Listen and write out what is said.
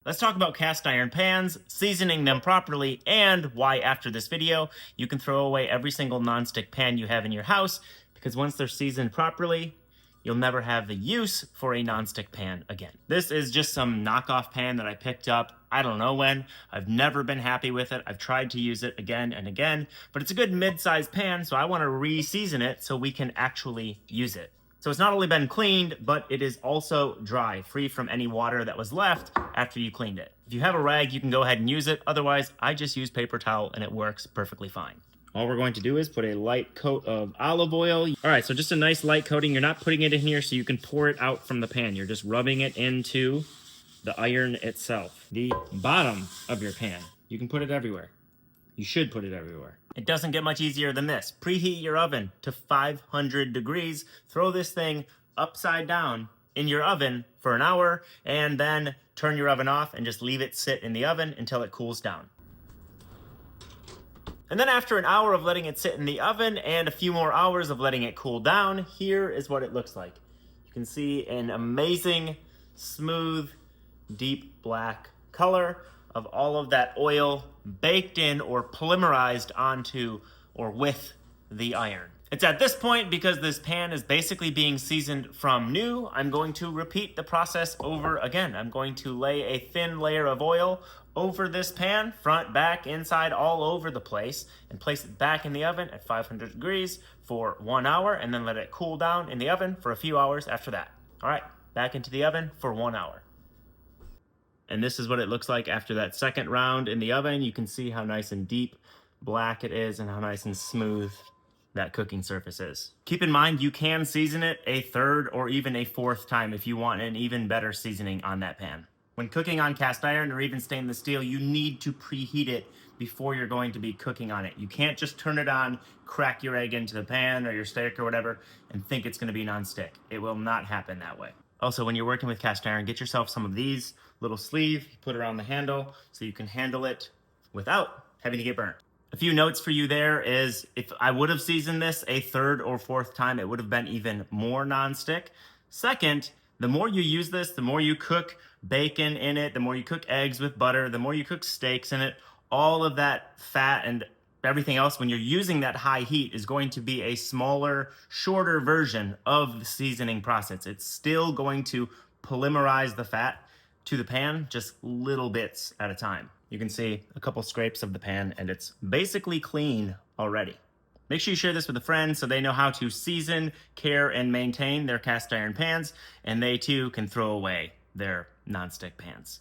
Let's talk about cast iron pans, seasoning them properly, and why after this video you can throw away every single nonstick pan you have in your house, because once they're seasoned properly, you'll never have the use for a nonstick pan again. This is just some knockoff pan that I picked up, I don't know when. I've never been happy with it. I've tried to use it again and again, but it's a good mid-sized pan, so I want to re-season it so we can actually use it. So it's not only been cleaned, but it is also dry, free from any water that was left after you cleaned it. If you have a rag, you can go ahead and use it. Otherwise, I just use paper towel and it works perfectly fine. All we're going to do is put a light coat of olive oil. All right, so just a nice light coating. You're not putting it in here so you can pour it out from the pan. You're just rubbing it into the iron itself. The bottom of your pan. You can put it everywhere. You should put it everywhere. It doesn't get much easier than this. Preheat your oven to 500 degrees. Throw this thing upside down in your oven for an hour, and then turn your oven off and just leave it sit in the oven until it cools down. And then after an hour of letting it sit in the oven and a few more hours of letting it cool down, here is what it looks like. You can see an amazing, smooth, deep black color of all of that oil baked in or polymerized onto or with the iron. It's at this point, because this pan is basically being seasoned from new, I'm going to repeat the process over again. I'm going to lay a thin layer of oil over this pan, front, back, inside, all over the place, and place it back in the oven at 500 degrees for 1 hour, and then let it cool down in the oven for a few hours after that. All right, back into the oven for 1 hour. And this is what it looks like after that second round in the oven. You can see how nice and deep black it is and how nice and smooth that cooking surface is. Keep in mind, you can season it a third or even a fourth time if you want an even better seasoning on that pan. When cooking on cast iron or even stainless steel, you need to preheat it before you're going to be cooking on it. You can't just turn it on, crack your egg into the pan or your steak or whatever, and think it's gonna be nonstick. It will not happen that way. Also, when you're working with cast iron, get yourself some of these little sleeve, put it around the handle so you can handle it without having to get burnt. A few notes for you there is, if I would have seasoned this a third or fourth time, it would have been even more nonstick. Second, the more you use this, the more you cook bacon in it, the more you cook eggs with butter, the more you cook steaks in it, all of that fat and everything else, when you're using that high heat, is going to be a smaller, shorter version of the seasoning process. It's still going to polymerize the fat to the pan, just little bits at a time. You can see a couple scrapes of the pan and it's basically clean already. Make sure you share this with a friend so they know how to season, care, and maintain their cast iron pans, and they too can throw away their nonstick pans.